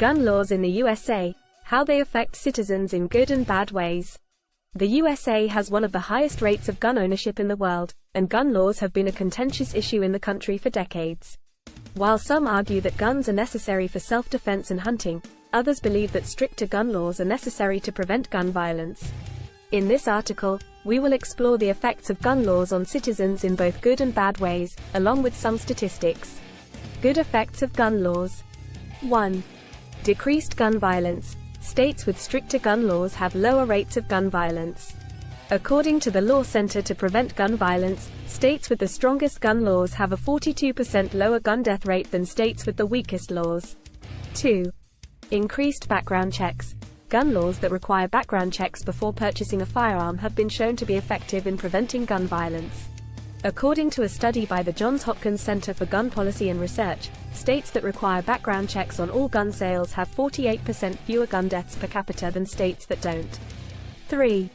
Gun laws in the USA, how they affect citizens in good and bad ways. The USA has one of the highest rates of gun ownership in the world, and gun laws have been a contentious issue in the country for decades. While some argue that guns are necessary for self-defense and hunting, others believe that stricter gun laws are necessary to prevent gun violence. In this article, we will explore the effects of gun laws on citizens in both good and bad ways, along with some statistics. Good effects of gun laws. 1. Decreased gun violence. States with stricter gun laws have lower rates of gun violence. According to the Law Center to Prevent Gun Violence, states with the strongest gun laws have a 42% lower gun death rate than states with the weakest laws. 2. Increased background checks. Gun laws that require background checks before purchasing a firearm have been shown to be effective in preventing gun violence. According to a study by the Johns Hopkins Center for Gun Policy and Research, states that require background checks on all gun sales have 48% fewer gun deaths per capita than states that don't. 3.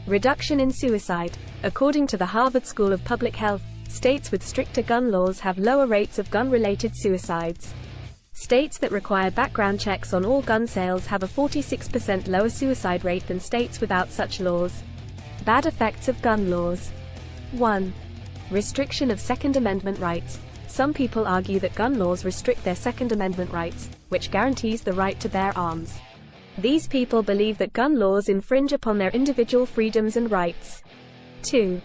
Reduction in suicide. According to the Harvard School of Public Health, states with stricter gun laws have lower rates of gun-related suicides. States that require background checks on all gun sales have a 46% lower suicide rate than states without such laws. Bad effects of gun laws. 1. Restriction of Second Amendment rights. Some people argue that gun laws restrict their Second Amendment rights, which guarantees the right to bear arms. These people believe that gun laws infringe upon their individual freedoms and rights. 2.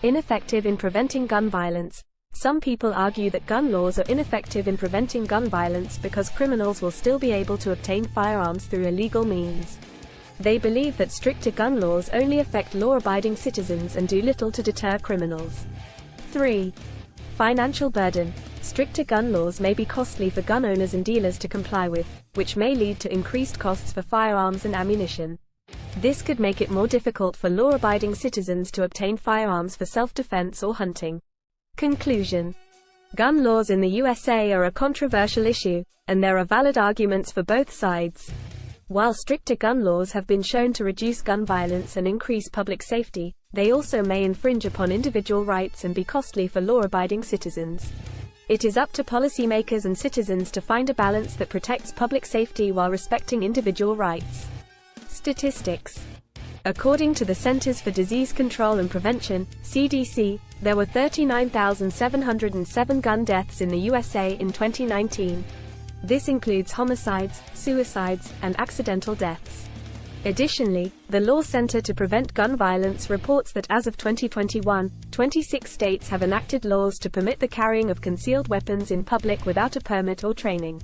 Ineffective in preventing gun violence. Some people argue that gun laws are ineffective in preventing gun violence because criminals will still be able to obtain firearms through illegal means. They believe that stricter gun laws only affect law-abiding citizens and do little to deter criminals. 3. Financial burden. Stricter gun laws may be costly for gun owners and dealers to comply with, which may lead to increased costs for firearms and ammunition. This could make it more difficult for law-abiding citizens to obtain firearms for self-defense or hunting. Conclusion. Gun laws in the USA are a controversial issue, and there are valid arguments for both sides. While stricter gun laws have been shown to reduce gun violence and increase public safety, they also may infringe upon individual rights and be costly for law-abiding citizens. It is up to policymakers and citizens to find a balance that protects public safety while respecting individual rights. Statistics. According to the Centers for Disease Control and Prevention, CDC, there were 39,707 gun deaths in the USA in 2019. This includes homicides, suicides, and accidental deaths. Additionally, the Law Center to Prevent Gun Violence reports that as of 2021, 26 states have enacted laws to permit the carrying of concealed weapons in public without a permit or training.